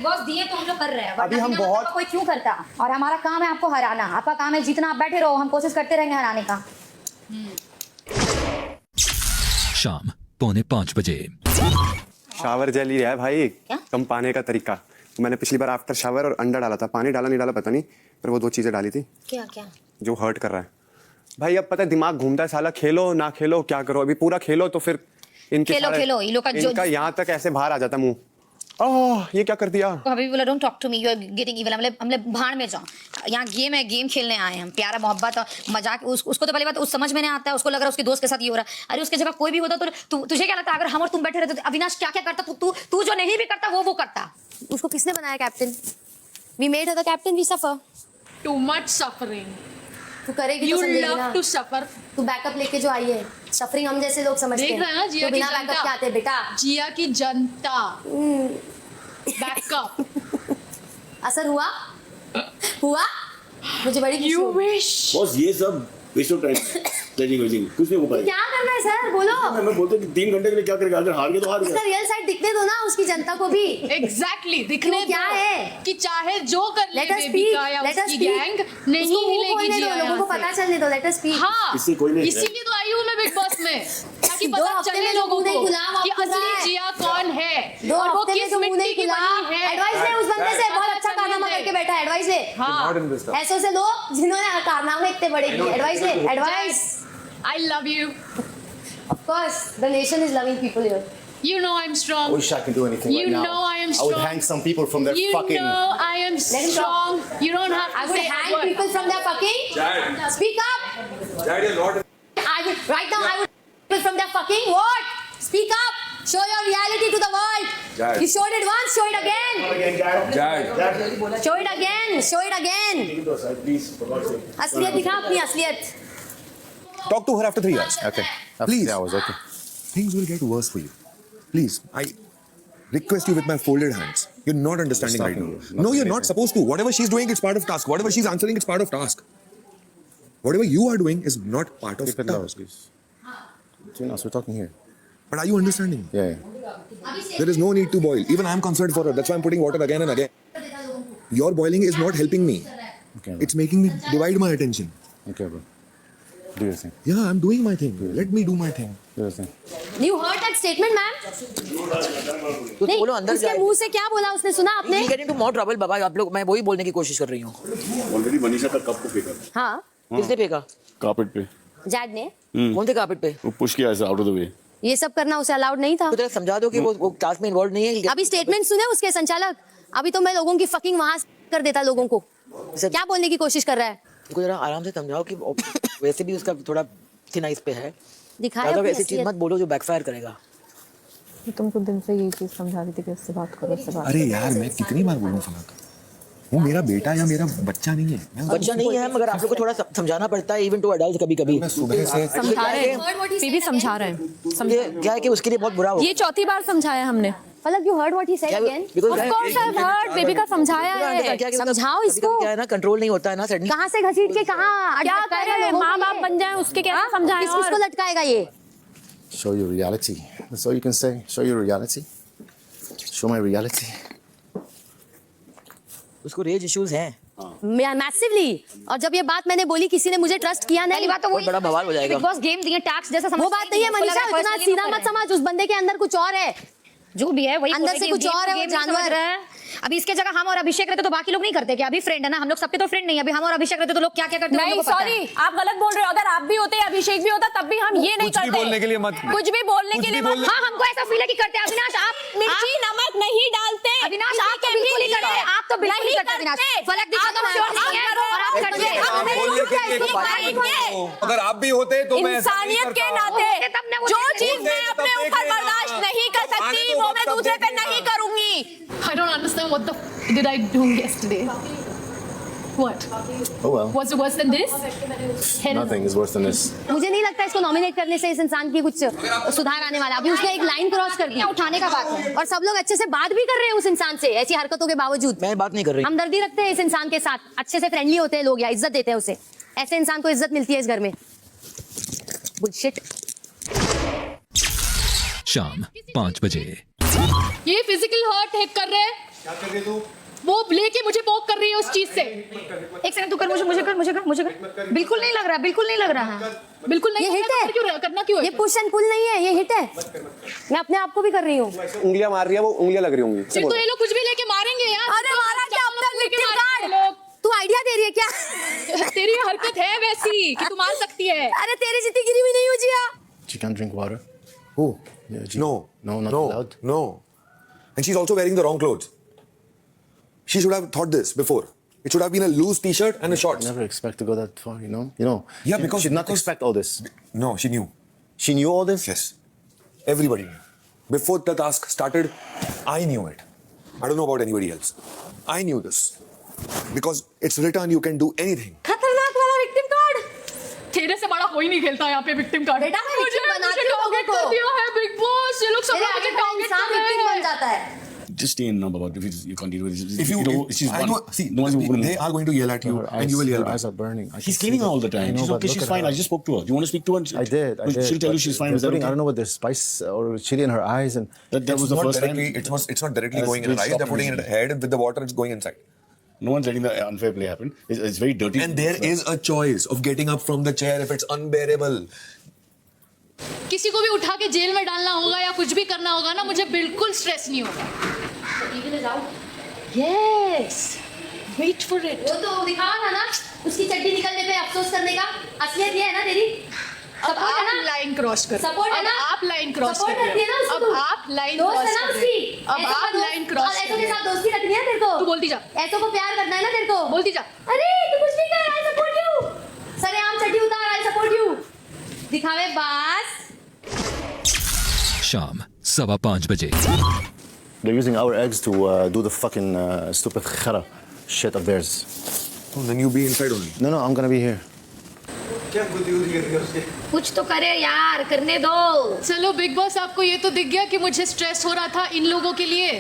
Boss दिए तो हम लोग कर रहे हैं, अभी हम बहुत कोई क्यों करता। और हमारा काम है आपको हराना, आपका काम है जीतना। आप बैठे रहो, हम कोशिश करते रहेंगे हराने का। शाम 4:45 बजे। शावर जेल ही है भाई, कम पाने का तरीका। मैंने पिछली बार आफ्टर शावर और अंडा डाला था, पानी डाला नहीं डाला पता नहीं, पर वो 2 चीजें डाली थी। क्या क्या जो हर्ट कर रहा है भाई। अब पता है दिमाग घूमता है साला, खेलो ना खेलो क्या करो। अभी पूरा खेलो तो फिर इनके खेलो खेलो, ये लोग का जो इनका यहाँ तक ऐसे बाहर आ जाता मुंह। ओह ये क्या कर दिया। तो अभी बोला don't talk to me, you are getting evil. हम भाड़ में जाओ, यहाँ गेम है, गेम खेलने आए हैं हम। प्यारा मोहब्बत और मजाक, उसको तो पहले बात उस समझ में नहीं आता है। उसको लग रहा है उसके दोस्त के साथ ये हो रहा है। अरे उसके जगह कोई भी होता तो तुझे क्या लगता है अगर हम और तुम बैठे रहते तो अविनाश क्या क्या करता। तू जो नहीं भी करता वो करता। उसको किसने बनाया captain? We made her the captain, we suffer Too much suffering. तू करेगी You तो समझेगी love ना। to suffer. तू बैकअप लेके जो आई है, सफरिंग हम जैसे लोग समझते देख हैं। रहे हैं ना जिया तो की बिना बैकअप जनता। के आते हैं बेटा। जिया की जनता बैकअप। असर हुआ हुआ मुझे बड़ी खुशी You हुई। wish. बॉस ये सब वेस्ट ऑफ टाइम वेजिंग कुछ नहीं हो पाएगा। क्या करना है सर, बोलो। मैं बोलता हूँ कि 3 घंटे के लिए क्या करेगा, अगर हार गए तो हार उसका गया। रियल साइड दिखने दो ना उसकी जनता को भी। Exactly. दिखने क्यों, क्या दो है? कि चाहे जो कर ले Let us बेबी speak, का या let us उसकी speak। गैंग नहीं उसको मुंह हिलेगी खोलने दो, जिया लोगों को यहाँ पता से। चलने दो। Let us speak. हाँ, इससे कोई नहीं इसीलिए तो आई हूँ मैं बिग बॉस में, ताकि दो पता हफ्ते चले में लोगों मुंह नहीं को खुला, वो कि खुल रहा असली है। जिया कौन है 2 और वो हफ्ते में किस तो मुंह नहीं मिट्टी की खुला। बनी है। एडवाइस ले उस बंदे से, बहुत अच्छा पता कारनामा चलने करके दे। बैठा है। एडवाइस ले। हाँ, ऐसों से लोग जिन्होंने कारनामे इतने बड़े किए। एडवाइस ले, advice. I love you. Of course, the nation is loving people here. You know I'm strong. I wish I could do anything You right now. know I am I would strong. hang some people from their You fucking. know I am Let him strong. You don't have I to would say a hang word. people from their fucking. Speak up. I would right now. I would people from their fucking what? Speak up. Show your reality to the world. You showed it once. Show it again. Show it again. Show it again. Please, for God's sake. असलियत दिखा अपनी असलियत. Talk to her after 3 hours. Okay. After Please. 3 hours, okay. Things will get worse for you. Please, I request you with my folded hands. You're not understanding right now. No, you're not supposed to. Whatever she's doing, it's part of task. Whatever she's answering, it's part of task. Whatever you are doing is not part of Keep it low, task. please. Between us, we're talking here. But are you understanding? Yeah. There is no need to boil. Even I'm concerned for her. That's why I'm putting water again and again. Your boiling is not helping me. Okay. It's making me divide my attention. Okay, bro. Do your thing. Yeah, I'm doing my thing. Let me do my thing. Do your thing. You heard that statement, ma'am? तो नहीं, बोलो अंदर उसके मुंह से क्या बोला उसने, सुना आपने? गेट इनटू मोर ट्रबल बाबा। आप लोग, मैं वही बोलने की कोशिश कर रही हूँ। ऑलरेडी मनीषा का कप को फेंका हाँ, किसने फेंका? कार्पेट पे, जैड ने। कौन थे कार्पेट पे? वो पुश किया ऐसे आउट ऑफ द वे। ये सब करना उसे अलाउड नहीं था। तो जरा समझा दो कि वो टास्क में इन्वॉल्व नहीं है। अभी स्टेटमेंट सुने उसके संचालक। अभी तो मैं लोगों की फकिंग वहां कर देता लोगों को। क्या बोलने की कोशिश कर रहा है? उनको जरा आराम से समझाओ कि वैसे भी उसका थोड़ा थिन आइस पे है। दिखाया ज्यादा अपनी वैसी चीज असलियत। मत बोलो जो बैकफायर करेगा। तुमको दिन से यही चीज समझा रही थी कि उससे बात करो, उससे बात अरे यार मैं कितनी बार बोलूं फलाक, वो मेरा बेटा या मेरा बच्चा नहीं है। मैं बच्चा नहीं है, मगर आप लोग को थोड़ा समझाना पड़ता है, इवन टू एडल्ट कभी कभी। मैं सुबह से समझा रहे हैं, फिर भी समझा रहे हैं। ये क्या है कि उसके लिए बहुत बुरा हो। ये 4थी बार समझाया हमने। फलक, you heard what he said again? Because Of course I've heard, baby का समझाया है। समझाओ इसको। क्या है ना, कंट्रोल नहीं होता है ना सडनली। कहाँ से घसीट के कहाँ क्या अटकाएगा करें, लोगों को माँ ये? बाप बन जाए उसके कैसे समझाएं? किसको और लटकाएगा ये? Show your reality. That's all you can say. Show your reality. Show my reality. उसको रेज इश्यूज हैं। मैसिवली। और जब ये बात मैंने बोली, किसी ने मुझे ट्रस्ट किया नहीं। बात तो बहुत बड़ा बवाल हो जाएगा। बिग बॉस गेम दिए टैक्स जैसा समझ। वो बात नहीं है मनीषा, इतना सीधा मत समझ। उस बंदे के अंदर कुछ और है। जो भी है वही अंदर से कुछ और है, वो जानवर है। अभी इसके जगह हम और अभिषेक रहते तो बाकी लोग नहीं करते क्या? अभी फ्रेंड है ना, हम लोग सबके तो फ्रेंड नहीं है। अभी हम और अभिषेक रहते तो लोग क्या क्या करते हैं नहीं, उन लोगों को पता है। सॉरी, आप गलत बोल रहे हो। अगर आप भी होते, अभिषेक भी होता, तब भी हम ये नहीं कुछ भी करते। बोलने के लिए मत। कुछ भी बोलने के लिए मत। हाँ, हमको ऐसा फील है कि करते हैं। अविनाश आप मिर्ची नमक नहीं डालते। अविनाश आप तो बिल्कुल नहीं करते। आप तो बिल्कुल नहीं करते अविनाश। फलक दिखा तो श्योर नहीं है और आप करते हैं। अगर आप भी होते तो मैं इंसानियत के नाते जो चीज मैं अपने ऊपर बर्दाश्त नहीं कर सकती, वो मैं दूसरे पे नहीं करूंगी। I don't understand what the did I do yesterday? What? Oh well. Was it worse than this? Nothing is worse than this. मुझे नहीं लगता इसको नॉमिनेट करने से इस इंसान की कुछ सुधार आने वाला। अभी उसने एक लाइन क्रॉस कर दी, उठाने का बात है। और सब लोग अच्छे से बात भी कर रहे हैं उस इंसान से, ऐसी हरकतों के बावजूद। मैं बात नहीं कर रही। हमदर्दी रखते हैं इस इंसान के साथ, अच्छे से फ्रेंडली होते हैं लोग, या इज्जत देते हैं उसे। ऐसे इंसान को इज्जत मिलती है इस घर में। बुलशिट। शाम 5 बजे। ये फिजिकल हर्ट कर रहे हैं क्या कर रही तू? वो लेके मुझे पोक कर रही है उस चीज से। एक सेकंड, तू कर, मुझे कर। बिल्कुल नहीं लग रहा, बिल्कुल नहीं लग रहा है। बिल्कुल नहीं, ये हिट है। क्यों करना क्यों है? ये पुश एंड पुल नहीं है, ये हिट है। मैं अपने आप को भी कर रही हूँ। उंगलियां मार रही है वो, उंगलियां लग रही होंगी। फिर तो ये लोग कुछ भी लेके मारेंगे यार। अरे मारा क्या अपना विक्टिम कार्ड? लोग तू आइडिया दे रही है क्या? तेरी हरकत है वैसी कि तू मार सकती है। अरे तेरी जितनी गिरी हुई नहीं हो जिया। She can't drink water. Who? Yeah, No. No, not No. allowed. No. And she's also wearing the wrong clothes. She should have thought this before. It should have been a loose t-shirt and a I shorts. never expect to go that far, you know. You know. Yeah, because- she did not because- expect all this. No, she knew. She knew all this. Yes. Everybody knew. Before the task started, I knew it. I don't know about anybody else. I knew this. Because it's written, you can do anything. खतरनाक वाला victim card. तेरे से बड़ा कोई नहीं खेलता यहाँ पे विक्टिम कार्ड। बेटा, मैं मुझे victim बनाती हूँ लोगों टारगेट को। कर दिया है बिग बॉस। ये लोग सब मेरे मुझे आगे का टारगेट इंसान कर रहे विक्टिम बन हैं। जाता है। Just stay in now, Baba. If you can't deal with it, If you, she's I one. know, see, no one's gonna they are going to yell at you, Her and you will yell her eyes back. are burning. I He's can see cleaning her that. all the time. I know, She's but okay. look She's at fine. her. I just spoke to her. Do you want to speak to her? I did. She'll tell you she's fine. They're Is that putting, okay? I don't know what there's spice or chili in her eyes and. That was It's the not first time. directly, it's not directly That's going in her good eyes. stop They're putting it in her head, and with the water, it's going inside. No one's letting the unfair play happen. It's very dirty. And there is a choice of getting up from the chair if it's unbearable. किसी को भी उठा के jail में डालना होगा या कुछ भी करना होगा ना, मुझे बिल्कुल स्ट्रेस नहीं होगा। Yes, wait for it. वो तो दिखावा था ना, उसकी चड्डी निकलने पे अफसोस करने का। असलियत ये है ना तेरी। अब आप लाइन क्रॉस कर। सपोर्ट है ना? आप लाइन क्रॉस सपोर्ट कर करती है ना उसको अब तू? आप लाइन दोस्त क्रॉस है ना कर उसकी। अब आप लाइन क्रॉस ऐसो के साथ दोस्ती रखनी है तेरे को। तू बोलती जा। ऐसो को प्यार करना है ना तेरे को। बोलती जा। अरे तू कुछ नहीं कर, आई सपोर्ट यू। सरेआम चड्डी उतार, आई सपोर्ट यू। दिखावे बास। शाम 5:15 बजे। They're using our eggs to do the fucking stupid khara shit of theirs. Oh, then you be inside only. No, I'm gonna be here. कुछ तो करे यार, करने दो। चलो बिग बॉस, आपको ये तो दिख गया कि मुझे स्ट्रेस हो रहा था इन लोगों के लिए।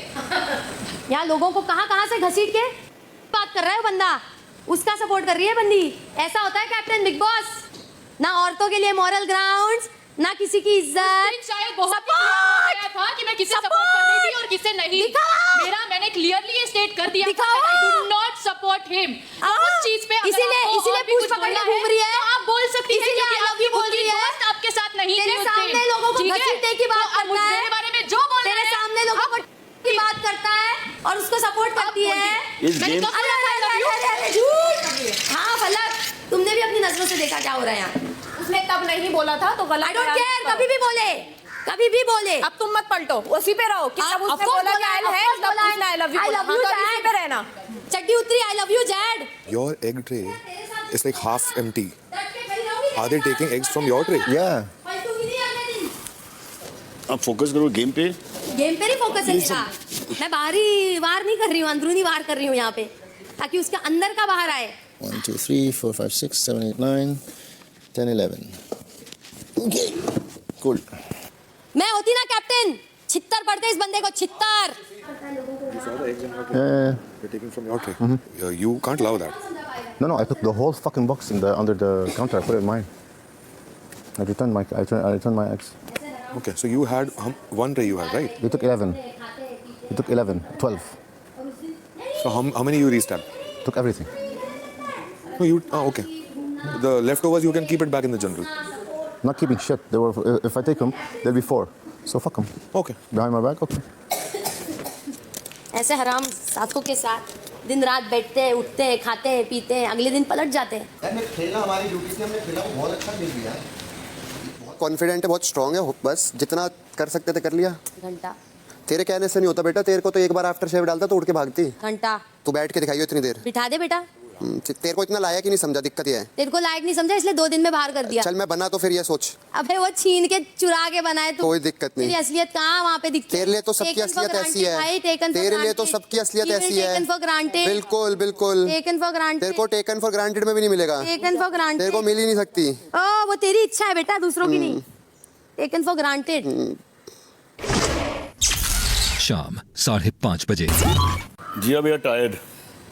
यहाँ लोगों को कहाँ से घसीट के बात कर रहा है बंदा। उसका सपोर्ट कर रही है बंदी। ऐसा होता है कैप्टन बिग बॉस। ना औरतों के लिए मॉरल ग्राउंड्स, ना किसी की इज्जत। शायद बहुत Support! आया था कि मैं किसे सपोर्ट कर रही थी और किसे नहीं। दिखाओ! मैंने क्लियरली ये स्टेट कर दिया था दिखाओ! I do not support him। उस चीज पे अगर इसीलिए आपको इसीलिए और भी पूछ कुछ पकड़ के बोलना घूम रही है। तो आप बोल सकती हैं इसीलिए क्योंकि I love आपकी you बोल खुद की रही है। दोस्त आपके साथ नहीं तेरे थी उस सामने दिन। लोगों को ठीक है? घसीटने की बात तो अब करता है। मेरे बारे में जो बोल तेरे रहे हैं, सामने लोगों को की बात करता है और उसको सपोर्ट करती है। Is मैंने game- कब अरे बोला था I love you? अरे झूठ। हाँ फलक, तुमने भी अपनी नजरों से देखा क्या हो रहा है यहाँ। उसने तब नहीं बोला था तो गलत आई डोंट केयर, कभी भी बोले, कभी भी बोले। अब तुम मत पलटो, उसी पे रहो कि जब उसने बोला कि I love you, I love you, इसी पे रहना। चड्डी उतरी, I love you Z. Your egg tray is like half empty. Are they taking eggs from your tray? Yeah. आप फोकस करो गेम पे। गेम पे नहीं फोकस है मेरा। मैं बाहरी वार नहीं कर रही हूँ, अंदरूनी वार कर रही हूँ यहाँ पे, ताकि उसके अंदर का बाहर आए। 1, 2, 3, 4, 5, 6, 7, 8, 9, 10, 11. Okay. Cool. मैं होती ना कैप्टन, छित्तर पड़ते इस बंदे को, छित्तर। They're taking from your tray. You can't allow that. No, I took the whole fucking box under the counter. I put it in mine. I returned my eggs. Okay, so you had one tray you had, right? They took 11. They took 11, 12. So how many you restabbed? Took everything. No, you. Okay. The leftovers you can keep it back in the jungle. Not keeping shit. They were. If I take them, there'll be 4. So fuck them. Okay. Behind my back, okay. ऐसे हराम साथों के साथ दिन रात बैठते हैं, उठते हैं, खाते हैं, पीते हैं, अगले दिन पलट जाते हैं। यार खेलना हमारी ड्यूटी थी, हमने खेला, वो बहुत अच्छा खेल दिया। बहुत कॉन्फिडेंट है, बहुत स्ट्रांग है, बस जितना कर सकते थे कर लिया। घंटा तेरे कहने से नहीं होता बेटा, तेरे को तो एक बार आफ्टर शेव डालता तो उठ के भागती। घंटा तू बैठ के दिखाइयो इतनी देर। बिठा दे बेटा। तेरे को इतना लायक ही नहीं समझा, दिक्कत ये है। तेरे को लायक नहीं समझा इसलिए 2 दिन में बाहर कर दिया। चल मैं बना तो फिर ये सोच। अबे वो छीन के चुरा के बनाए तो कोई दिक्कत नहीं। तेरी असलियत कहाँ वहाँ पे दिखती है? तेरे लिए तो सबकी असलियत ऐसी है। तेरे लिए तो सबकी असलियत ऐसी है। Taken for granted. बिल्कुल बिल्कुल। Taken for granted. तेरे को टेकन फॉर ग्रांटेड में भी नहीं मिलेगा। Taken for granted. तेरे को मिल ही नहीं सकती। ओ वो तेरी इच्छा है बेटा, दूसरों की नहीं। Taken for granted. शाम 5:30 बजे। जिया भैया टायर्ड,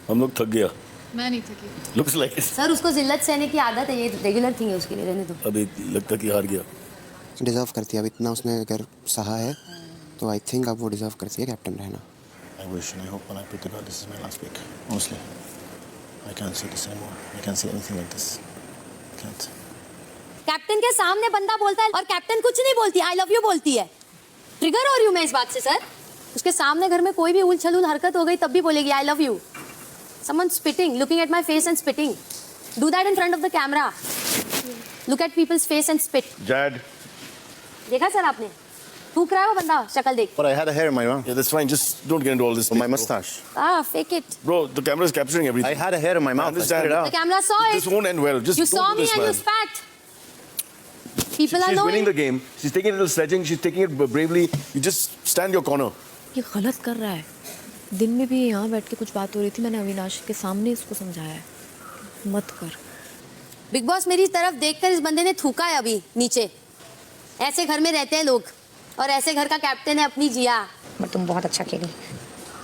हम लोग थक गया। मैं नहीं थकी। लुक्स लाइक सर उसको जिल्लत सहने की आदत है, ये रेगुलर थिंग है उसके लिए, रहने दो। अभी लगता कि हार गया। डिजर्व करती है, अब इतना उसने अगर सहा है तो आई थिंक अब वो डिजर्व करती है कैप्टन रहना। आई wish and I hope when I pray to God this is my last week. Honestly, I can't see this anymore. I can't see anything like this. I can't. Captain के सामने बंदा बोलता है और captain कुछ नहीं बोलती, आई लव यू बोलती है। ट्रिगर हो रही हूँ मैं इस बात से सर। उसके सामने घर में कोई भी उल-छलूल हरकत हो गई तब भी बोलेगी I love you. Someone spitting, looking at my face and spitting. Do that in front of the camera. Look at people's face and spit. Jad. देखा सर आपने? थूक रहा है वो बंदा, शक्ल देख। But I had a hair in my mouth. Yeah, that's fine. Just don't get into all this. My mustache. Fake it. Bro, the camera is capturing everything. I had a hair in my mouth. I understand. spit it The out. camera saw it. This won't end well. Just You don't saw do me this, and you man. spat. People are She's winning knowing. the game. She's taking it a little sledging. She's taking it bravely. You just stand your corner. ये गलत कर रहा है। दिन में भी यहाँ बैठ के कुछ बात हो रही थी, मैंने अविनाश के सामने इसको समझाया है, मत कर। बिग बॉस मेरी तरफ देखकर इस बंदे ने थूका है अभी नीचे। ऐसे घर में रहते हैं लोग और ऐसे घर का कैप्टन है अपनी जिया। बट तुम बहुत अच्छा खेली,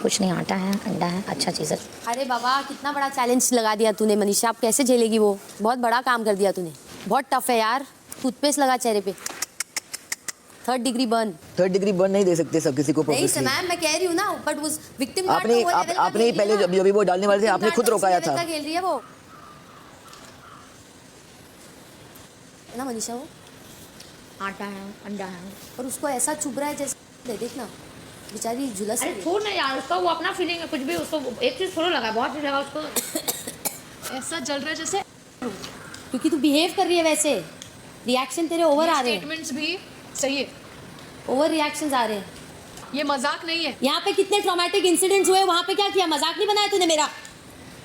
कुछ नहीं, आटा है, अंडा है, अच्छा चीज़ है। अरे बाबा कितना बड़ा चैलेंज लगा दिया तूने मनीषा, अब कैसे झेलेगी वो? बहुत बड़ा काम कर दिया तूने, बहुत टफ है यार। टूथपेस्ट लगा चेहरे पे, 3rd degree burn. 3rd degree burn नहीं दे सकते सब किसी को नहीं purposely। मैम मैं कह रही हूँ ना, बट उस विक्टिम आपने पहले जब भी वो डालने वाले थे आपने खुद रोकाया था। खेल रही है वो ना मनीषा, वो आटा है, अंडा है। और उसको ऐसा चुभ रहा है जैसे देखना बेचारी झुलस अरे रही है। छोड़ ना यार, उसका वो अपना फीलिंग है, कुछ भी उसको एक चीज़ थोड़ा लगा, बहुत चीज़ लगा उसको। ऐसा जल रहा है जैसे क्योंकि तू बिहेव कर रही है वैसे, रिएक्शन तेरे ओवर आ रहे हैं, स्टेटमेंट्स भी सही है, ओवर रिएक्शंस आ रहे हैं। ये मजाक नहीं है। यहाँ पे कितने ट्रॉमेटिक इंसिडेंट्स हुए, वहाँ पे क्या किया? मजाक नहीं बनाया तूने मेरा?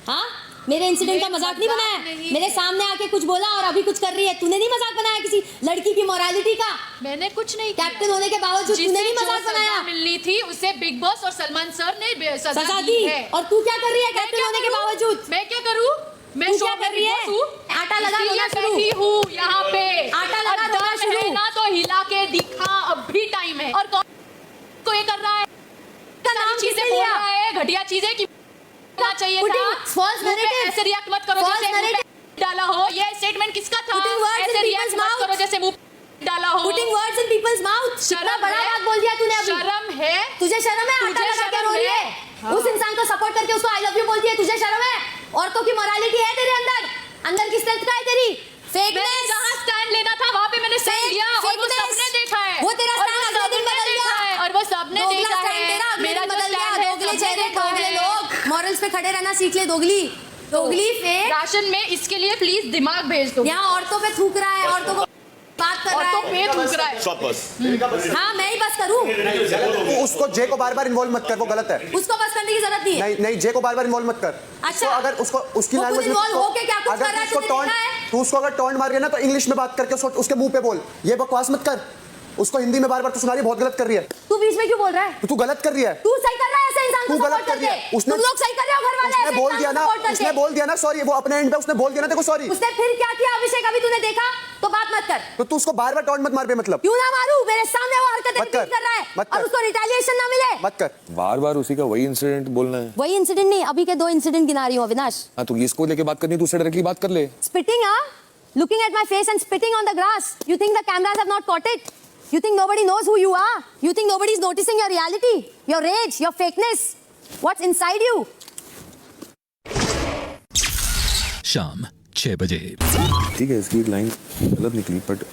हाँ मेरे इंसिडेंट का मजाक नहीं बनाया? मेरे सामने आके कुछ बोला और अभी कुछ कर रही है, तूने नहीं मजाक बनाया किसी लड़की की मोरालिटी का? मैंने कुछ नहीं किया। कैप्टन होने के बावजूद तूने नहीं मजाक बनाया? मिलनी थी उसे बिग बॉस और सलमान सर ने सजा दी है। और तू क्या कर रही है कैप्टन होने के बावजूद? मैं क्या करूँ? मैं तू शो क्या कर रही है? आटा लगा दो ना शुरू। बैठी हूँ यहाँ पे, आटा लगा और दो ना दम शुरू। है ना तो हिला के दिखा, अब भी टाइम है। और कौन को ये कर रहा है? नाम चीजें किसने बोल लिया? रहा है, घटिया चीजें की करना चाहिए Putting था। false मुंह पे narrative। ऐसे रिएक्ट मत करो False जैसे मुंह पे narrative। डाला हो। ये स्टेटमेंट किसका था? Putting words in ऐसे रिएक्ट people's मत mouth। करो जैसे मुंह पे डाला हो। Putting words in people's mouth। कितना बड़ा है? बात बोल दिया तूने अभी। शर्म है? तुझे शर्म है? आटा तुझे लगा के शर्म रो रही है? है, उस इंसान को सपोर्ट करके उसको आई लव यू बोलती है, तुझे शर्म है? औरतों की मोरालिटी है तेरे अंदर? अंदर की स्ट्रेंथ का है तेरी? मैंने जहाँ स्टैंड लेना था वहाँ पे मैंने स्टैंड लिया और वो सबने देखा है। वो तेरा और स्टैंड वो अगले दिन सबने बदल देखा गया है, और वो सबने दोगला देखा स्टैंड तेरा है। अगले मेरा दिन जो बदल गया। स्टैंड है दोगले सबने चेहरे, देखा दोगले है। लोग, मॉरल्स पे खड़े रहना सीख ले दोगली। दोगली फेक। राशन में इसके लिए प्लीज दिमाग भेज दो। यहाँ औरतों पे थूक रहा है, औरतों को बात कर रहा औरतों है। पे थूक रहा है। Stop us. हाँ मैं ही बस करूँ? उसको जे को बार बार इन्वॉल्व मत कर, वो गलत है। उसको बस करने की जरूरत नहीं है। नहीं नहीं, जे को बार बार इन्वॉल्व मत कर। अच्छा। उसको अगर उसको उसकी वो खुद लैंग्वेज involve होके क्या कुछ कर रहा है, उसको तुमने टॉन्ट, देखा है? तू उसको अगर टॉन्ट मार रही है ना तो इंग्लिश में बात करके उसके मुंह पे बोल, ये बकवास मत कर। उसको हिंदी में बार बार तू सुना रही है, बहुत गलत कर रही है। तू बीच में क्यों बोल रहा है? तू गलत कर रही है। तू सही कर रहा है ऐसे इंसान को तू गलत सपोर्ट कर रही है। करके। उसने तुम लोग सही कर रहे हो घर वाले उसने ऐसे बोल इंसान दिया को ना, support करके। उसने बोल दिया ना सॉरी, वो अपने एंड पे उसने बोल दिया ना देखो सॉरी। उसने फिर क्या किया अभिषेक, अभी तूने देखा? तो बात मत कर। तो तू उसको बार बार टॉन्ट मत मार बे, मतलब क्यों ना मारू? मेरे सामने वो हरकतें मत कर, रिपीट कर रहा है मत कर। और उसको रिटेलिएशन ना मिले। मत कर। बार बार उसी का वही इंसिडेंट बोलना है। वही इंसिडेंट नहीं, अभी के 2 इंसिडेंट गिना रही हूँ अविनाश। हाँ तो इसको लेके बात करनी है, तू उससे डायरेक्टली बात कर ले। Spitting, looking at my face and spitting on the grass. You think the cameras have not caught it? You think nobody knows who you are? You think nobody is noticing your reality, your rage, your fakeness, what's inside you? शाम 6 बजे। ठीक है, इसकी एक line गलत निकली, but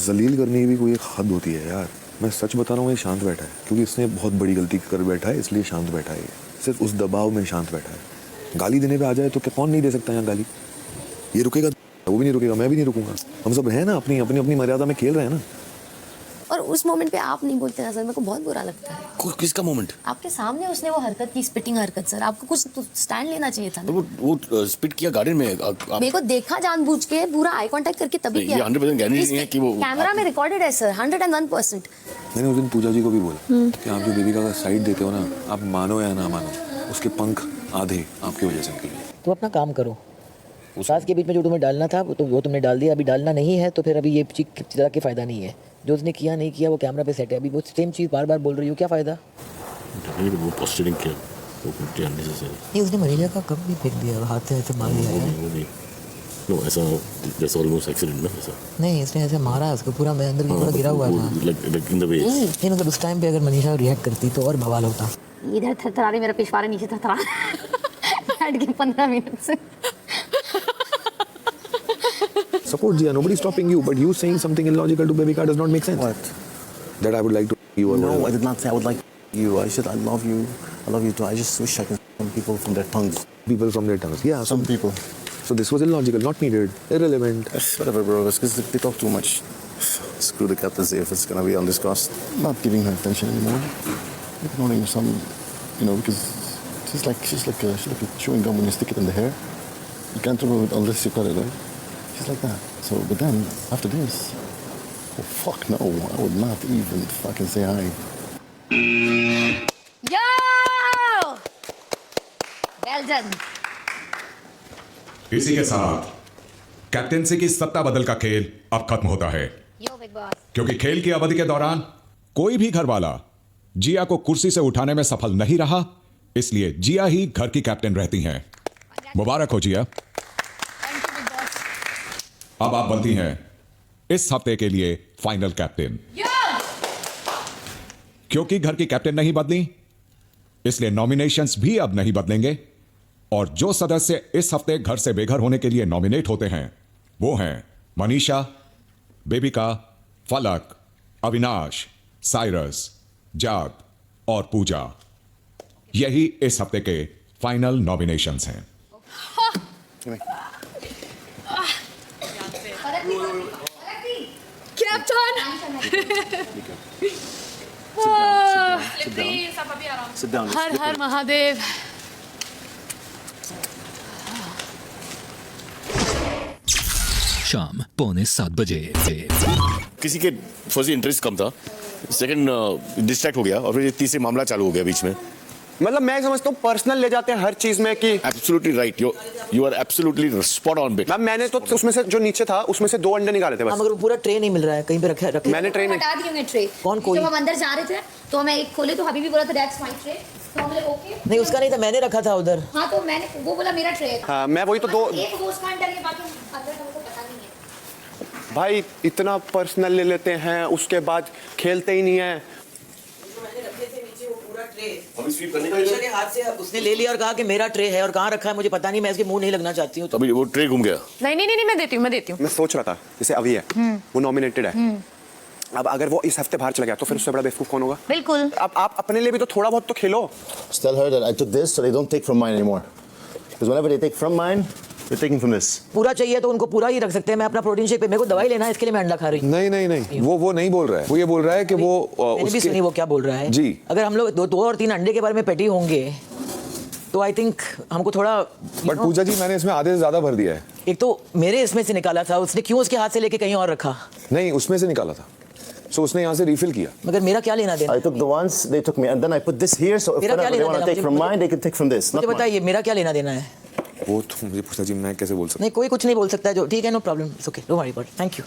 जलील करने की भी कोई एक हद होती है यार। मैं सच बता रहा हूँ, ये शांत बैठा है क्योंकि इसने बहुत बड़ी गलती कर बैठा है, इसलिए शांत बैठा है। सिर्फ उस दबाव में शांत बैठा है। गाली देने पे आ जाए तो क्या कौन नहीं दे सकता यहाँ गाली? ये रुकेगा, वो भी नहीं रुकेगा, मैं भी नहीं रुकूंगा। हम सब है ना, अपनी अपनी अपनी मर्यादा में खेल रहे हैं ना। और उस मोमेंट पे आप नहीं बोलते ना सर, मेरे को बहुत बुरा लगता है। किसका मोमेंट? आपके सामने उसने वो हरकत की, स्पिटिंग हरकत। सर आपको कुछ तो स्टैंड लेना चाहिए था ना। वो स्पिट किया गार्डन में। मेरे को देखा जानबूझ के, पूरा आई कांटेक्ट करके तभी किया। ये 100% गारंटी नहीं है कि वो कैमरा में रिकॉर्डेड है सर, 101%। मैंने उस दिन पूजा जी को भी बोला कि आप जो देविका का साइड देते हो ना, आप मानो या ना मानो, उसके पंख आधे आपकी वजह से निकले। तो अपना काम करो। सास के बीच में जो तुम्हें डालना था वो तुमने डाल दिया, अभी डालना नहीं है तो फिर अभी ये चिल्ला के फायदा नहीं है। जो उसने किया नहीं किया वो कैमरा पे सेट है, अभी वो सेम चीज़ बार बार बोल रही हो, क्या फायदा? वो पोस्टरिंग किया, वो unnecessary। नहीं उसने मनीषा का कप भी फेंक दिया, हाथ से ऐसे मार दिया है। नो ऐसा दैट्स ऑलमोस्ट एक्सीडेंट ना ऐसा नहीं इसने ऐसे मारा उसको पूरा मैं अंदर पूरा गिरा हुआ था लाइक इन द वे नहीं मतलब उस टाइम पे अगर मनीषा रिएक्ट करती तो और बवाल होता इधर थरथरा रही, मेरा पिछवाड़ा नीचे थरथरा हट गई 15 मिनट से। Support Jia, nobody's stopping you, but you saying something illogical to Bebika does not make sense. What? That I would like to you or No, whatever. I did not say I would like you. I said I love you. I love you too. I just wish I can some people from their tongues. People from their tongues. Yeah, Some people. So this was illogical, not needed, irrelevant. Whatever, bro. It's because they talk too much. Screw the captaincy if it's gonna be on this cost. Not giving her attention anymore. Ignoring some, because she's like chewing gum when you stick it in the hair. You can't remove it unless you cut it, right? She's like that. So, but then after this, oh fuck no, I would not even fucking say hi. Yo! Well done. इसी के साथ captaincy की सत्ता बदल का खेल अब खत्म होता है Yo, big boss. क्योंकि खेल की अवधि के दौरान कोई भी घर वाला जिया को कुर्सी से उठाने में सफल नहीं रहा, इसलिए जिया ही घर की कैप्टन रहती हैं। मुबारक हो जिया। अब आप बनती हैं इस हफ्ते के लिए फाइनल कैप्टन। क्योंकि घर की कैप्टन नहीं बदली, इसलिए नॉमिनेशंस भी अब नहीं बदलेंगे और जो सदस्य इस हफ्ते घर से बेघर होने के लिए नॉमिनेट होते हैं वो हैं मनीषा, बेबिका, फलक, अविनाश, साइरस, जाग और पूजा। यही इस हफ्ते के फाइनल नॉमिनेशंस हैं। Sit down. हर हर महादेव। शाम 6:45 किसी के फर्स्ट इंटरेस्ट कम था, सेकंड डिस्ट्रैक्ट हो गया और फिर तीसरे मामला चालू हो गया बीच में। मतलब मैं समझता हूँ पर्सनल ले जाते हैं हर चीज में कि absolutely right, you are absolutely spot on bit. Ma'am मैंने तो उसमें से जो नीचे था उसमें से 2 अंडे निकाले थे हाँ बस। मगर वो पूरा ट्रे नहीं मिल रहा है, कहीं पे रखे मैंने ट्रे में हटा दी होंगे ट्रे। कौन कोई? जब हम अंदर जा रहे थे तो हमें एक खोले तो हबीबी बोला था दैट्स माय ट्रे, तो हमने ओके। नहीं उसका नहीं था, मैंने रखा था उधर। हाँ तो मैंने वो बोला मेरा ट्रे है। हाँ मैं वही तो दो एक वो उसका अंडर है, बाकी अंदर हमको पता नहीं है। भाई इतना पर्सनल ले लेते हैं उसके बाद खेलते ही नहीं है। अभी स्वीप करने मनीषा के हाथ से उसने ले लिया और कहा कि मेरा ट्रे है और कहाँ रखा है मुझे पता नहीं, मैं इसके मुंह नहीं लगना चाहती हूँ। तो अभी वो ट्रे घूम गया। नहीं मैं देती हूँ। मैं सोच रहा था जैसे अभी है वो नॉमिनेटेड है, अब अगर वो इस हफ्ते बाहर चला गया तो फिर उससे बड़ा बेवकूफ कौन होगा? बिल्कुल। अब आप अपने लिए भी तो थोड़ा बहुत तो खेलो। Tell her that I took this so they don't take from mine anymore. Because whenever they take from mine, they're taking from this. पूरा चाहिए तो उनको पूरा ही रख सकते हैं। मैं अपना प्रोटीन शेक पे, मेरे को दवाई लेना है इसके लिए मैं अंडा खा रही हूँ। नहीं वो नहीं बोल रहा है, वो ये बोल रहा है कि वो मैंने भी सुनी वो क्या बोल रहा है जी। अगर हम लोग 2 और 3 अंडे के बारे में पेटी होंगे तो आई थिंक हमको थोड़ा बट पूजा जी मैंने इसमें आधे से ज्यादा भर दिया है। एक तो मेरे इसमें से निकाला था उसने, क्यों उसके हाथ से लेके कहीं और रखा? नहीं उसमें से निकाला था, सो उसने यहाँ से रिफिल किया। मगर मेरा क्या लेना देना? I took the ones they took me and then I put this here so if मेरा क्या whenever they लेना want to देना? take from mine they can take from this. मुझे Not mine. बताइए मेरा क्या लेना देना है? वो तो मुझे पूछा जी मैं कैसे बोल सकता नहीं कोई कुछ नहीं बोल सकता है जो ठीक है, no problem, it's okay, don't worry about it, thank you.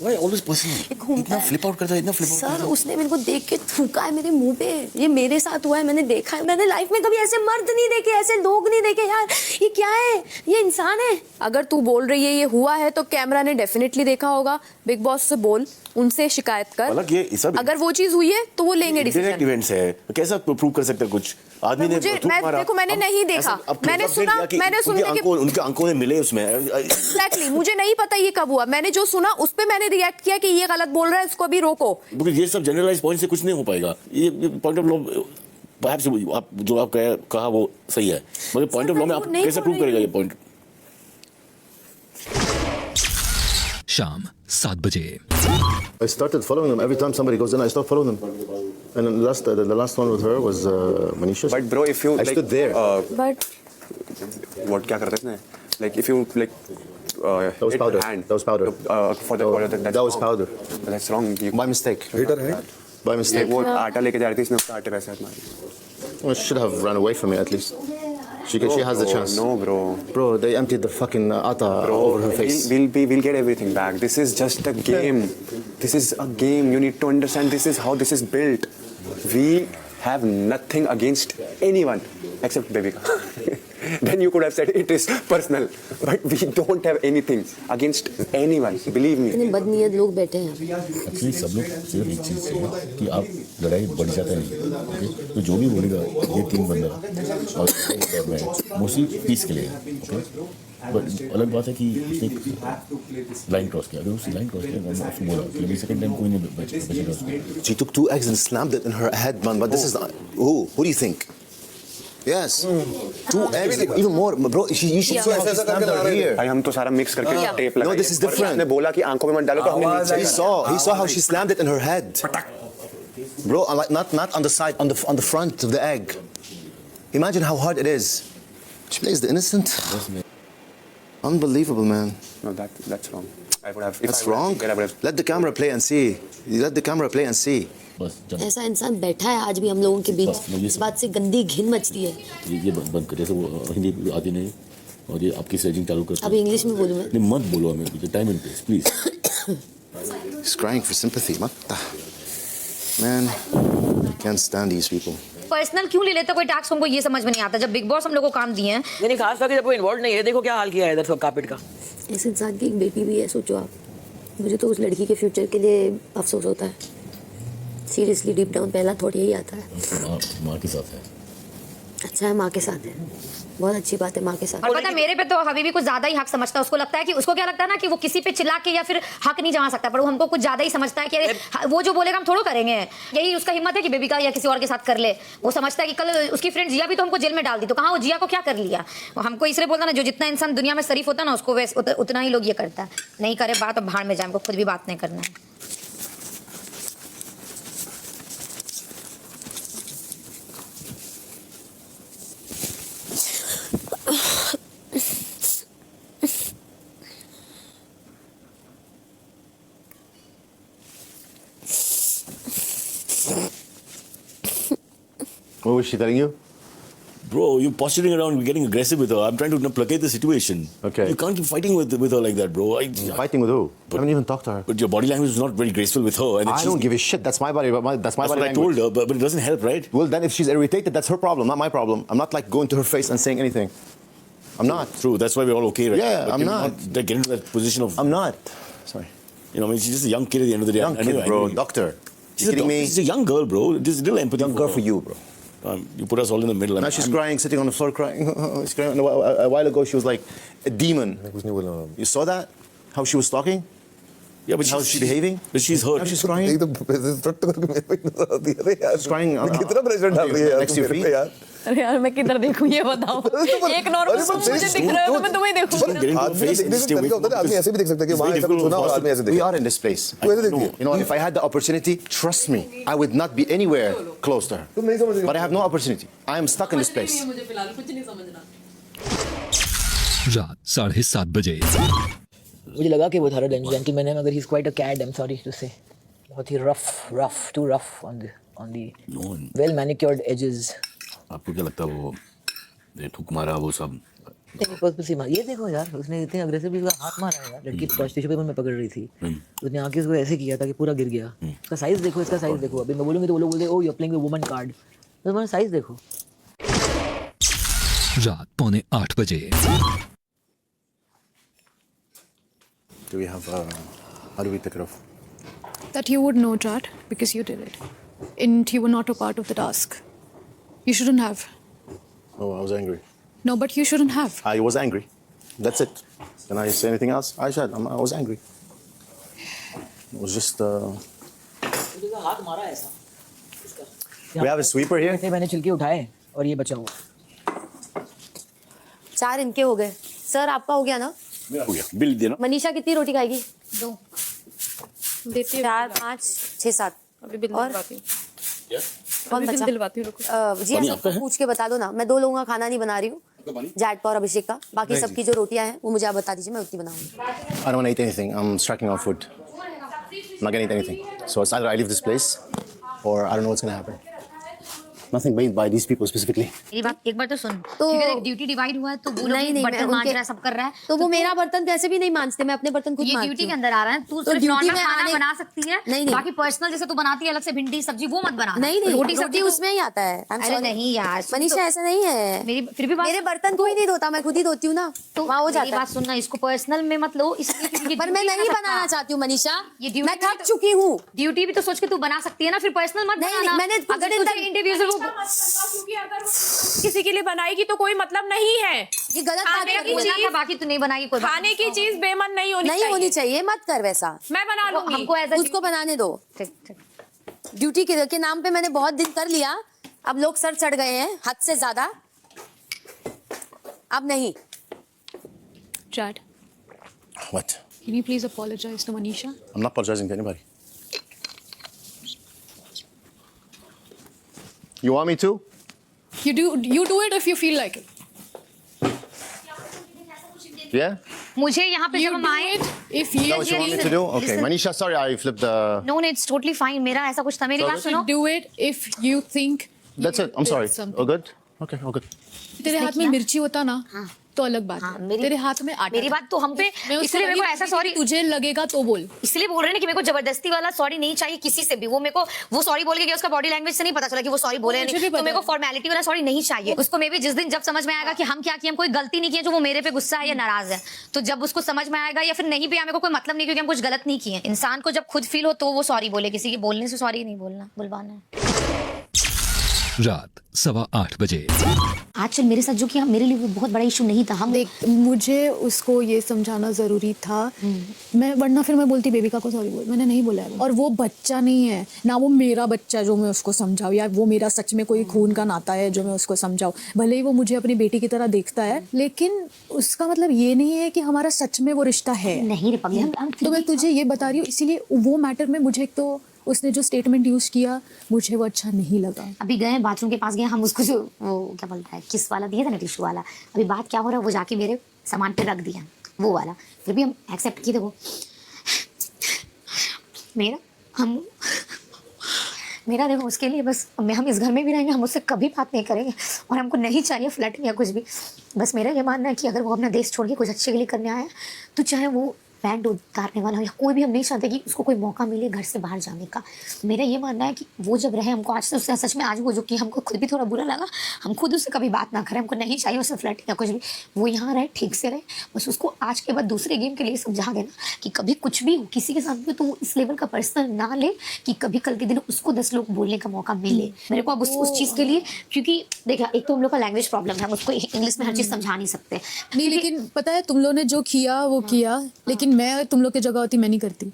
Why always personal? इतना फ्लिप आउट करता है, इतना फ्लिप आउट सर उसने मेरे को देख के थूका है मेरे मुंह पे। ये मेरे साथ हुआ है, मैंने देखा है। मैंने लाइफ में कभी ऐसे मर्द नहीं देखे, ऐसे लोग नहीं देखे यार। ये क्या है? ये इंसान है? अगर तू बोल रही है ये हुआ है तो कैमरा ने डेफिनेटली देखा होगा। बिग बॉस से बोल, उनसे शिकायत कर। अलग ये सब अगर वो चीज हुई है तो वो लेंगे डायरेक्ट डिसीजन। इवेंट्स है, कैसा प्रूव कर सकते हैं कुछ? आदमी ने मुझे थूक मारा। देखो मैंने नहीं देखा, मैंने सुना, मैंने सुनने के उनके आंखों में मिले उसमें। एग्जैक्टली मुझे नहीं पता ये कब हुआ। मैंने जो सुना उस पे मैंने रिएक्ट किया कि ये गलत बोल रहा है, इसको अभी रोको। बिकॉज़ ये सब जनरलाइज पॉइंट से कुछ नहीं हो पाएगा। ये पॉइंट ऑफ लॉ परहैप्स आप जो आप कहा वो सही है, मगर पॉइंट ऑफ लॉ में आप कैसे प्रूव करेगा ये पॉइंट? शाम 7 I started following them every time somebody goes in. I start following them. And then the last one with her was Manisha. But bro if you I stood there. But what क्या करते हैं? Like if you like That was powder. That was powder. for the That was powder. That's wrong. By mistake. hit her head. By mistake. वो आटा लेके जा रही थी, इसने उसका आटे वैसे हाथ मारे। Well, she should have run away from me at least. She has the chance. No bro. Bro, they emptied the fucking atta over her face. We'll get everything back. This is just a game. This is a game. You need to understand this is how this is built. We have nothing against anyone except Bebika. then you could have said it is personal. But we don't have anything against anyone. Believe me. इतने बदनीयत लोग बैठे हैं actually सब लोग सिर्फ एक चीज़ से है कि आप लड़ाई बढ़ जाता नहीं, ओके? तो जो भी बोलेगा ये तीन बंदा और मैं मोस्टली पीस के लिए, ओके? बट अलग बात है कि उसने एक लाइन क्रॉस किया, अगर उसने लाइन क्रॉस किया मैंने उसको बोला कि अभी सेकंड टाइम कोई नहीं बचेगा उसको. She took 2 eggs and slammed it in her head, man. But this is not. Who do you think? Yes. 2 eggs, even more, bro. You should see how she slammed her here. भाई हम तो सारा mix करके tape लगाए. No, this is different. उसने बोला कि आंखों में मत डालो तो हमने नीचे. He saw how she slammed it in her head. Bro, not on the side, on the front of the egg. Imagine how hard it is. She plays the innocent. Unbelievable, man. No, that's wrong. I would have. That's wrong. Let the camera play and see. Let the camera play and see. बस जब ऐसा इंसान बैठा है आज भी हम लोगों के बीच, इस बात से गंदी घिन मचती है. ये बंद कर, जैसे वो हिंदी आती नहीं और ये आपकी स्लेजिंग चालू करते अब इंग्लिश में बोलूँ मैं? नहीं, मत बोलो हमें, time and place please. He's crying for sympathy. Man, I can't stand these people. Personal क्यों ले लेते कोई टास्क, हमको ये समझ में नहीं आता. जब बिग बॉस हम लोग को काम दिए हैं, नहीं खास करके जब कोई इन्वॉल्व नहीं है. देखो क्या हाल किया है इधर सब कार्पेट का. इस इंसान की एक बेटी भी है, सोचो आप. मुझे तो उस लड़की के फ्यूचर के लिए अफसोस होता है. सीरियसली डीप डाउन पहला थॉट यही आता है. माँ के साथ है. अच्छा है माँ के साथ है, बहुत अच्छी बात है माँ के साथ. और पता है मेरे पे तो हबीबी कुछ ज्यादा ही हक समझता है. उसको लगता है कि उसको क्या लगता है ना कि वो किसी पे चिल्ला के या फिर हक नहीं जमा सकता, पर वो हमको कुछ ज्यादा ही समझता है कि अरे वो जो बोलेगा हम थोड़ा करेंगे. यही उसका हिम्मत है कि बेबी का या किसी और के साथ कर ले. वो समझता है कि कल उसकी फ्रेंड जिया भी तो हमको जेल में डाल दी, तो कहाँ वो जिया को क्या कर लिया. हमको इसलिए बोलता ना, जो जितना इंसान दुनिया में शरीफ होता है ना उसको वैसे उतना ही लोग ये करता है. नहीं करे बात तो भाड़ में जाए, हमको खुद भी बात नहीं करना है. What was she telling you? Bro, you're posturing around, getting aggressive with her. I'm trying to placate the situation. Okay. You can't keep fighting with her like that, bro. Fighting with who? I haven't even talked to her. But your body language is not very graceful with her. And I don't give a shit. That's my body. That's my That's body what I language. told her, but it doesn't help, right? Well, then if she's irritated, that's her problem, not my problem. I'm not like going to her face and saying anything. I'm not. True. That's why we're all okay, right? Yeah, but I'm you're not. Like, get into that position of. I'm not. Sorry. You know, I mean, she's just a young kid at the end of the day. Young kid, bro. Doctor. She's You kidding me? She's a young girl, bro. There's little empathy. Young girl for you, bro. You put us all in the middle. Now she's crying, sitting on the floor crying. She's crying. A while ago, she was like a demon. You saw that? How she was talking? Yeah, but how's she behaving? But she's hurt. Now she's crying. She's crying. कितना pressure डाल रही है यार Next to your मेरे feet. पे यार. अरे यार मैं किधर देखूं ये बताओ. एक नॉर्मल तुम मुझे दिख रहे हो तो मैं तुम्हें देखूं. आदमी देखने से तरीका होता है, आदमी ऐसे भी देख सकता है कि वहाँ ऐसा कुछ सुना और आदमी ऐसे We देखे. are in this place. तू ऐसे देखती है. You know, if I had the opportunity, trust me, I would not be anywhere close to her. तुम नहीं समझ रही. But I have no opportunity. I am stuck in this place. मुझे फिलहाल कुछ नहीं समझना. रात 7:30 बजे. मुझे लगा कि वो थोड़ा जेंटलमैन है, मगर he is quite a cat. I am sorry to say. बहुत ही rough too rough on the well manicured edges. आपको क्या लगता है वो ठुक मारा वो सब? ये देखो यार, उसने इतने अग्रेसिव हाथ मारा है यार. लड़की टिश्यू पेपर में पकड़ रही थी, उसने आके उसको ऐसे किया था कि पूरा गिर गया. इसका साइज देखो, इसका साइज देखो. अभी मैं बोलूँगी तो वो लोग बोलते oh you are playing with woman card. तो तुम्हारा साइज देखो. रात 7:45 बजे. Do we have, how do we take it off? That you would know, Chad, because you did it. And you were not a part of the task. You shouldn't have. Oh, I was angry. No, but you shouldn't have. I was angry. That's it. Can I say anything else? I was angry. It was just, हाथ मारा ऐसा. we have a sweeper here. मैंने छिलके उठाए और ये बचा हुआ. 4 इनके हो गए. सर आपका हो गया ना? हो गया. बिल देना. मनीषा कितनी रोटी खाएगी? 2 देती हूँ. 4 5 6 7. अभी बिल दिलवाती हूँ. कौन बचा? दिलवाती हूँ. जी आपको पूछ के बता दो ना. मैं 2 लोगों का खाना नहीं बना रही हूँ, जैट और अभिषेक का. बाकी सबकी जो रोटियां हैं वो मुझे आप बता दीजिए, मैं उतनी बनाऊंगी. I don't want to eat anything. I'm striking out food. I'm not gonna eat anything. So it's either I leave this place or I don't know what's gonna happen. nothing made by these people specifically. मेरी बात एक बार तो सुन, तो- अगर duty divide हुआ है तो वो नहीं, नहीं, बर्तन मैं मांज उनके- रहा है, सब कर रहा है, तो वो मेरा बर्तन कैसे भी नहीं मांजते, मैं अपने बर्तन खुद ये मांजती ड्यूटी हूँ। के अंदर आ रहा है। तू तो सिर्फ ड्यूटी नॉर्मल में खाना आने- बना सकती है, नहीं, नहीं। बाकी पर्सनल जैसे तू बनाती है अलग से भिंडी सब्जी वो मत बना। नहीं नहीं, रोटी रोटी सब्जी उसमें ही आता है। I'm अरे sorry। नहीं यार, सुन मनीषा तो- ऐसा नहीं है। मेरी फिर भी बात, मेरे बर्तन कोई नहीं धोता, मैं खुद ही धोती हूँ ना, तो वहाँ हो मेरी जाता बात है। सुनना, इसको पर्सनल में मत लो, इसलिए क्योंकि पर मैं नहीं बनाना चाहती हूँ मनीषा, ये ड्यूटी मैं भी थक तो- चुकी हूँ। ड्यूटी भी तो सोच के तू बना सकती है ना, फिर पर्सनल मत नहीं, बनाना। मैंने कुछ अगर दिन तुझे तक- इंटरव्यू से वो क्योंकि अगर वो किसी के लिए बनाई की तो कोई मतलब नहीं है। ये गलत बात खाने कर की रही है। बना था, बाकी तू नहीं बनाएगी कोई बात खाने की चीज बेमन नहीं होनी नहीं होनी चाहिए, मत कर वैसा। मैं बना वो लूंगी। हमको ऐसा उसको बनाने दो। ठीक ठीक। ड्यूटी के नाम पे मैंने बहुत दिन कर लिया, अब लोग सर चढ़ गए हैं हद से ज्यादा, अब नहीं। Chad, What? can you please apologize to Manisha? I'm not apologizing to anybody. You want me to? You do it if you feel like it. Yeah? मुझे यहाँ पे You जब हम do आए, it if Is that you what you want me to do? Okay, listen. Manisha, sorry I flipped the... no it's totally fine, मेरा ऐसा कुछ था। मेरी बात सुनो, do it if you think That's you it. I'm did sorry. something. All good? Okay, all good. तेरे हाथ में मिर्ची होता ना तो अलग बात हाँ, है। मेरी- तेरे हाथ में आटा मेरी था। बात तो हम पे, मैं उसको इसलिए मेरे को वही ऐसा बोलती सॉरी, कि तुझे लगेगा तो बोल। इसलिए बोल रहे हैं कि मेरे को जबरदस्ती वाला सॉरी नहीं चाहिए किसी से भी। वो मेरे को वो सॉरी बोल के गया, उसका बॉडी लैंग्वेज से नहीं पता चला कि वो सॉरी बोले मुझे नहीं, भी तो पता मेरे को है। फॉर्मेलिटी वाला सॉरी नहीं चाहिए। उसको मे भी जिस दिन जब समझ में आएगा कि हम क्या किए, हम कोई गलती नहीं की जो वो मेरे पे गुस्सा है या नाराज है, तो जब उसको समझ में आएगा, या फिर नहीं भी आया, मेरे को कोई मतलब नहीं क्योंकि हम कुछ गलत नहीं किए। इंसान को जब खुद फील हो तो वो सॉरी बोले, किसी के बोलने से सॉरी नहीं बोलना, बुलवाना है। रात 8:15 बजे। आज चल मेरे साथ जो किया मेरे लिए वो बहुत बड़ा इशू नहीं था। हम देख, मुझे उसको ये समझाना जरूरी था, मैं वरना फिर मैं बोलती बेबिका को सॉरी बोल, मैंने नहीं बोला है। और वो बच्चा नहीं है ना, वो मेरा बच्चा है जो मैं उसको समझाऊँ, या वो मेरा सच में कोई खून का नाता है जो मैं उसको समझाऊँ। भले ही वो मुझे अपनी बेटी की तरह देखता है, लेकिन उसका मतलब ये नहीं है कि हमारा सच में वो रिश्ता है। नहीं रे पगली, हम तो मैं तुझे ये बता रही हूँ, इसीलिए वो मैटर में मुझे एक तो उसने जो स्टेटमेंट यूज किया मुझे वो अच्छा नहीं लगा। अभी गए बाथरूम के पास गए, हम उसको जो वो क्या बोलता है किस वाला दिया था ना, टिश्यू वाला, अभी बात क्या हो रहा है, वो जाके मेरे सामान पे रख दिया वो वाला, फिर भी हम एक्सेप्ट किए। देखो मेरा देखो उसके लिए बस हम इस घर में भी रहेंगे, हम उससे कभी बात नहीं करेंगे, और हमको नहीं चाहिए फ्लर्टिंग या कुछ भी। बस मेरा ये मानना है कि अगर वो अपना देश छोड़ के कुछ अच्छे के लिए करने आया, तो चाहे वो बैंड उतारने वाला हो या कोई भी, हम नहीं चाहते कि उसको कोई मौका मिले घर से बाहर जाने का। मेरा ये मानना है कि वो जब रहे, हमको आज से उससे सच में आज वो जो कि हमको खुद भी थोड़ा बुरा लगा, हम खुद उससे कभी बात ना करें, हमको नहीं चाहिए उससे फ्लर्टिंग या कुछ भी। वो यहाँ रहे, ठीक से रहे, बस उसको आज के बाद दूसरे गेम के लिए समझा देना कि कभी कुछ भी हो किसी के साथ भी, तो वो इस लेवल का पर्सनल ना ले कि कभी कल के दिन उसको 10 लोग बोलने का मौका मिले। मेरे को अब उस चीज़ के लिए, क्योंकि देखा एक तो हम लोग का लैंग्वेज प्रॉब्लम है, हम उसको इंग्लिश में हर चीज़ समझा नहीं सकते। नहीं, लेकिन पता है तुम लोगों ने जो किया वो किया, लेकिन मैं तुम लोग की जगह होती मैं नहीं करती।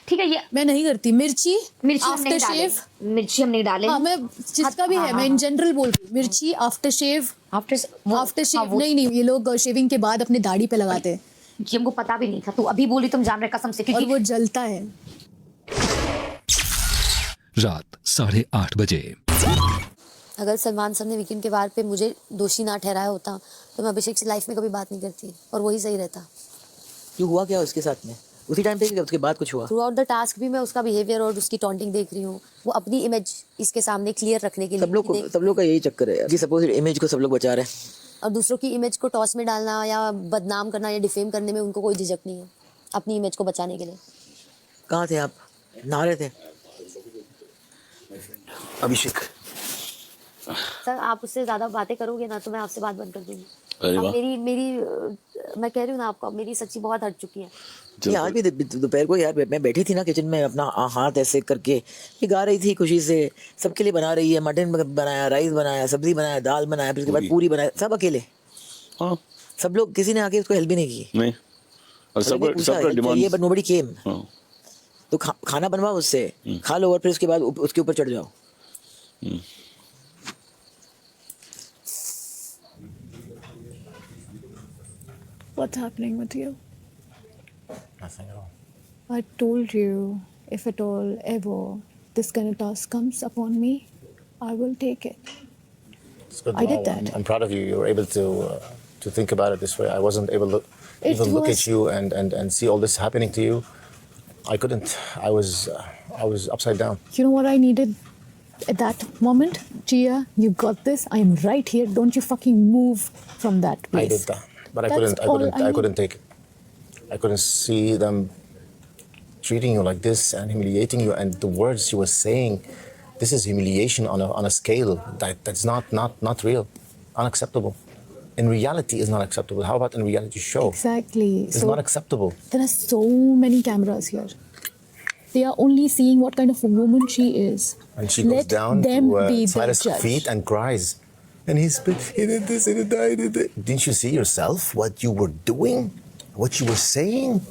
ठीक है, ये मैं नहीं करती। मिर्ची हम आफ्टर नहीं डाले, शेव, मिर्ची हम नहीं डाले। हाँ मैं जिसका भी है, मैं इन जनरल बोल रही हूँ। मिर्ची आफ्टर शेव, आफ्टर शेव नहीं, ये लोग शेविंग के बाद अपने दाढ़ी पे लगाते हैं। कि हमको पता भी नहीं था, तो अभी बोली तुम जान रहे कसम से, और क्योंकि वो जलता है। रात 8:30 बजे। अगर सलमान सर ने वीकेंड के बार पे मुझे दोषी ना ठहराया होता, तो मैं अभिषेक से लाइफ में कभी बात नहीं करती और वही सही रहता। क्यों हुआ क्या उसके साथ में उसी टाइम पे, कि उसके बाद कुछ हुआ? थ्रू आउट द टास्क भी मैं उसका बिहेवियर और उसकी टॉन्टिंग देख रही हूँ। वो अपनी इमेज इसके सामने क्लियर रखने के लिए, सब लोग का यही चक्कर है यार, कि सपोज इमेज को सब लोग बचा रहे हैं और दूसरों की इमेज को टॉस में डालना या बदनाम करना या डिफेम करने में उनको कोई झिझक नहीं है, अपनी इमेज को बचाने के लिए। कहाँ थे आप? नहा रहे थे? अभिषेक, सर आप उससे ज्यादा बातें करोगे ना तो मैं आपसे बात बंद कर दूंगी। अरे अब वाह। मैं कह रही हूँ ना आपको, मेरी सच्ची बहुत हट चुकी है। ये आज भी दोपहर को यार मैं बैठी थी ना किचन में, अपना हाथ ऐसे करके ये गा रही थी खुशी से, सबके लिए बना रही है, मटन बनाया, राइस बनाया, सब्जी बनाया, दाल बनाया, फिर उसके बाद पूरी बनाया, सब अकेले। हाँ, सब लोग, किसी ने आके उसको हेल्प भी नहीं की। नहीं, और सबका डिमांड, बट नोबडी केम। हाँ, तो खाना बनवाओ उससे, खा लो, और फिर उसके बाद उसके ऊपर चढ़ जाओ। What's happening with you? Nothing at all. I told you, if at all ever this kind of task comes upon me, I will take it. It's good. I did that. I'm proud of you. You were able to think about it this way. I wasn't able to even look at you and see all this happening to you. I couldn't. I was upside down. You know what I needed At that moment, Chia, you got this. I am right here. Don't you fucking move from that I place. did that, but I That's couldn't. all I couldn't take it. I couldn't see them treating you like this and humiliating you, and the words she was saying. This is humiliation on a scale that's not real, unacceptable. In reality, is not acceptable. How about in reality show? Exactly. It's not acceptable. There are so many cameras here. They are only seeing what kind of a woman she is. And she goes Let down them to be the Cyrus' judge. feet and cries. And he did this, he did that, he did that. Didn't you see yourself what you were doing? What you were saying?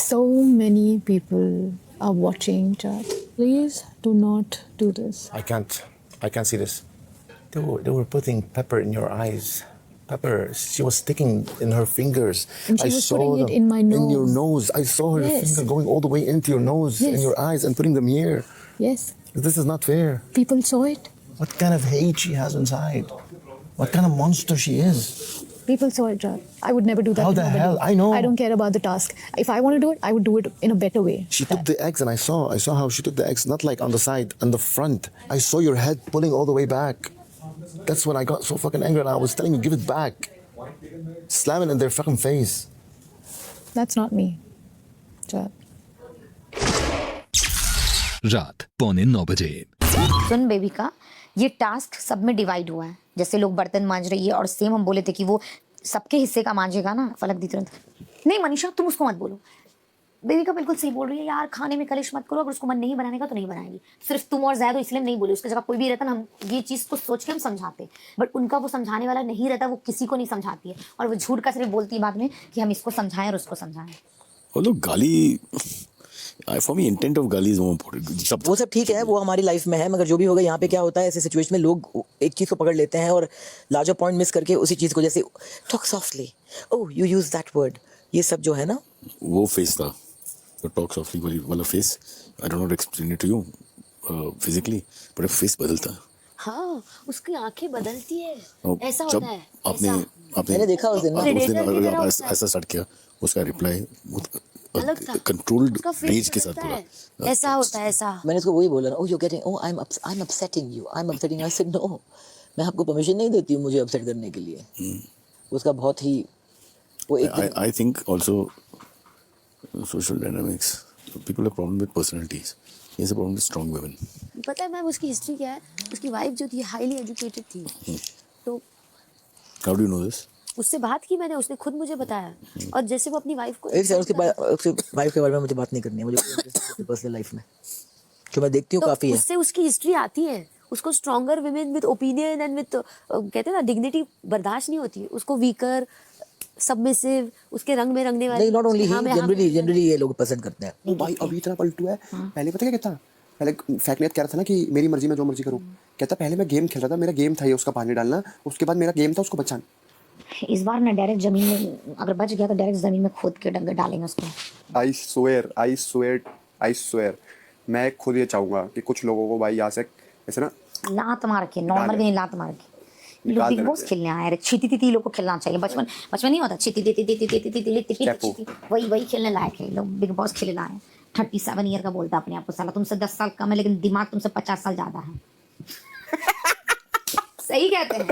So many people are watching, chat. Please do not do this. I can't see this. They were putting pepper in your eyes. Pepper. She was sticking in her fingers. And she was putting it in my In nose. your nose. I saw her Yes. finger going all the way into your nose and Yes. your eyes and putting them here. Yes, This is not fair. people saw it. What kind of hate she has inside? What kind of monster she is? People saw it, Chad. I would never do that. How to the nobody. hell? I know. I don't care about the task. If I want to do it, I would do it in a better way. She took the eggs and I saw how she took the eggs, not like on the side, on the front. I saw your head pulling all the way back. That's when I got so fucking angry and I was telling you, give it back. Slam it in their fucking face. That's not me, Chad. रात 8:45 सुन baby का, ये task सब में divide हुआ है। जैसे लोग बर्तन मांज रही है और सेम हम बोले थे कि वो सबके हिस्से का मांजेगा ना, फलक दी तुरंत। नहीं मनीषा, तुम उसको मत बोलो। बेबी का बिल्कुल सही बोल रही है यार, खाने में कलिश मत करो, अगर उसको मन नहीं बनाने का तो नहीं बनाएगी। सिर्फ तुम और ज़ैद हो इसलिए नहीं बोले, उसकी जगह कोई भी रहता ना, हम ये चीज़ को सोच के हम समझाते, बट उनका वो समझाने वाला नहीं रहता, वो किसी को नहीं समझाती है और वो झूठ का सिर्फ बोलती है बाद में कि हम इसको समझाएं और उसको समझाएं। वो लोग गाली, फॉर मी इंटेंट ऑफ गाली इज मोर इम्पोर्टेंट। वो सब ठीक है, वो हमारी लाइफ में है, मगर जो भी होगा यहाँ पे क्या होता है, ऐसे सिचुएशन में लोग एक चीज़ को पकड़ लेते हैं और लार्जर पॉइंट मिस करके उसी चीज़ को, जैसे talk softly, oh you use that word, ये सब जो है ना, वो फेस था, तो टॉक सॉफ्टली वाला face, I don't not explain it to you physically, but face बदलता है। हाँ, उसकी आंखें बदलती है, और ऐसा जब होता है। आपने मैंने देखा उस दिन ना, ऐसा स्टार्ट किया, उसका रिप्लाई अलग था, कंट्रोल्ड उसका face रेज के साथ बदलता है। पूरा ऐसा होता है, ऐसा। मैंने उसको वही बोला ना, oh you getting, oh I am upsetting you, I am upsetting, I said no, मैं आपको परमिशन नहीं देती हूँ मुझे अपसेट करने के लिए। उसका बहुत ही वो एक I think also social dynamics, people have problem with personalities, he has a problem with strong women. पता है मैम उसकी हिस्ट्री क्या है? उसकी वाइफ जो थी हाईली एजुकेटेड थी, तो how do you know this? उससे बात की मैंने, उसने खुद मुझे बताया। और जैसे वो अपनी वाइफ को, एक सेकंड, उसके वाइफ के बारे में मुझे बात नहीं करनी है, मुझे पर्सनल लाइफ में जो मैं देखती हूँ तो काफी है। उससे उसकी हिस्ट्री आती है, उसको stronger women with opinion and with कहते हैं ना डिग्निटी बर्दाश्त नहीं होती, उसको वीकर, सबमिसिव, उसके रंग में रंगने वाले। नहीं, नॉट ओनली हाँ, मैं- जनरली ये लोग पसंद करते हैं। ओ भाई अभी इतना पलटू है। पहले पता क्या कहता, पहले फैकनेत कह रहा था ना कि मेरी मर्जी, मैं जो मर्जी करूँ। कहता पहले मैं गेम खेल रहा था, मेरा गेम था ये उसका पानी डालना, उसके बाद मेरा गेम था उसको बचाना। इस बार ना डायरेक्ट जमीन में अगर बच गया तो डायरेक्ट जमीन में खोद के डंगे डालेंगे उसको। आई स्वेयर मैं खुद ये चाहूंगा कि कुछ लोगों को भाई यहाँ से ऐसे ना लात मार के, नॉर्मल भी नहीं, लात मार के। ये लोग बिग बॉस खेलने आए हैं, छिती तिती लोग को खेलना चाहिए। बचपन नहीं होता, छिती तिती तिती तिती तिती तिती, वही खेलने लायक है। लोग बिग बॉस खेलने आए हैं। 37 ईयर का बोलता अपने आप को, साला तुमसे 10 साल कम है लेकिन दिमाग तुमसे 50 साल ज्यादा है। सही कहते हैं।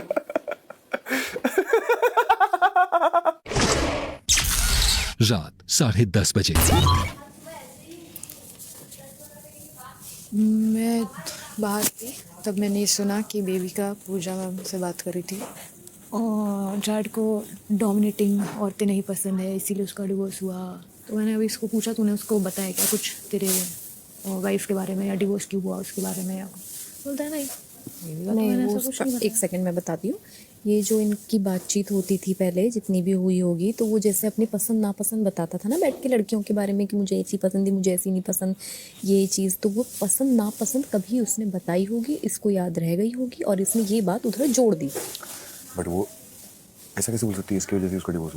रात 10:30 बजे मैं बाहर थी, तब मैंने ये सुना कि बेबी का पूजा मैम से बात करी थी और जाड को डोमिनेटिंग औरतें नहीं पसंद है, इसीलिए उसका डिवोर्स हुआ। तो मैंने अभी इसको पूछा, तूने उसको बताया क्या कुछ तेरे वाइफ के बारे में, या डिवोर्स क्यों हुआ उसके बारे में? या बोलता है नहीं, वो उसका, एक सेकंड मैं बताती हूँ। ये जो इनकी बातचीत होती थी पहले, जितनी भी हुई होगी, तो वो जैसे अपनी पसंद नापसंद बताता था ना बैठ के लड़कियों के बारे में कि मुझे ऐसी पसंद है, मुझे ऐसी नहीं पसंद, ये चीज़। तो वो पसंद नापसंद कभी उसने बताई होगी, इसको याद रह गई होगी और इसने ये बात उधर जोड़ दी। बट वो ऐसा कैसे बोल सकती है इसकी वजह से उसका डिवोर्स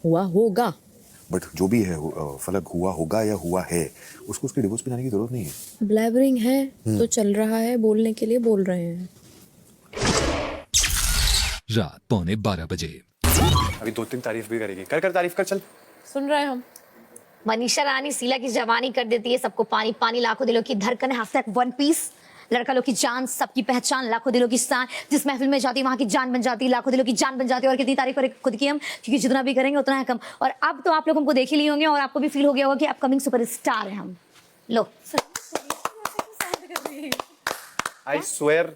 हुआ होगा। बट जो भी है फलक, हुआ होगा या हुआ है, उसको उसके डिवोर्स पे जाने की जरूरत नहीं है। ब्लैबरिंग है तो चल रहा है, बोलने के लिए बोल रहे हैं। रात 11:45 बजे अभी 2-3 तारीफ भी करेगी। कर तारीफ कर, चल। सुन रहे हैं हम। मनीषा रानी शीला की जवानी कर देती है सबको पानी पानी, लाखों दिलों की धड़कन, #1 पीस, लड़का लोग की जान, सबकी पहचान, लाखों दिलों की शान, जिस महफिल में जाती है वहां की जान बन जाती है, लाखों दिलों की जान बन जाती है। और कितनी तारीफ करें खुद की हम, क्योंकि जितना भी करेंगे उतना है कम। और अब तो आप लोग हमको देख ही लिए होंगे और आपको भी फील हो गया होगा कि अपकमिंग सुपरस्टार है हम। लो आई स्वेयर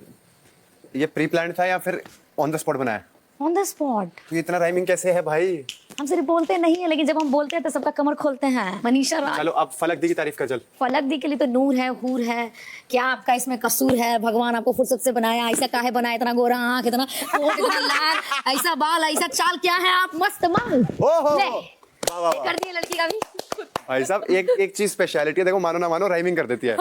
ये प्री प्लान था या फिर ऑन द स्पॉट बनाया? On the spot. तो इतना राइमिंग कैसे है भाई? हम सिर्फ बोलते नहीं है, लेकिन जब हम बोलते हैं तो सबका कमर खोलते हैं। मनीषा रानी। चलो अब फलक दी की तारीफ कर चल। फलक दी के लिए तो नूर है, हूर है, क्या आपका इसमें कसूर है? भगवान आपको फुर्सत से बनाया, ऐसा काहे बनाया? इतना गोरा आंख, इतना होठ, इतना लाल, ऐसा बाल, ऐसा चाल, क्या है आप? मस्त माल कर दिए लड़की का भी। भाई साहब एक चीज स्पेशलिटी है, देखो मानो ना मानो राइमिंग कर देती है।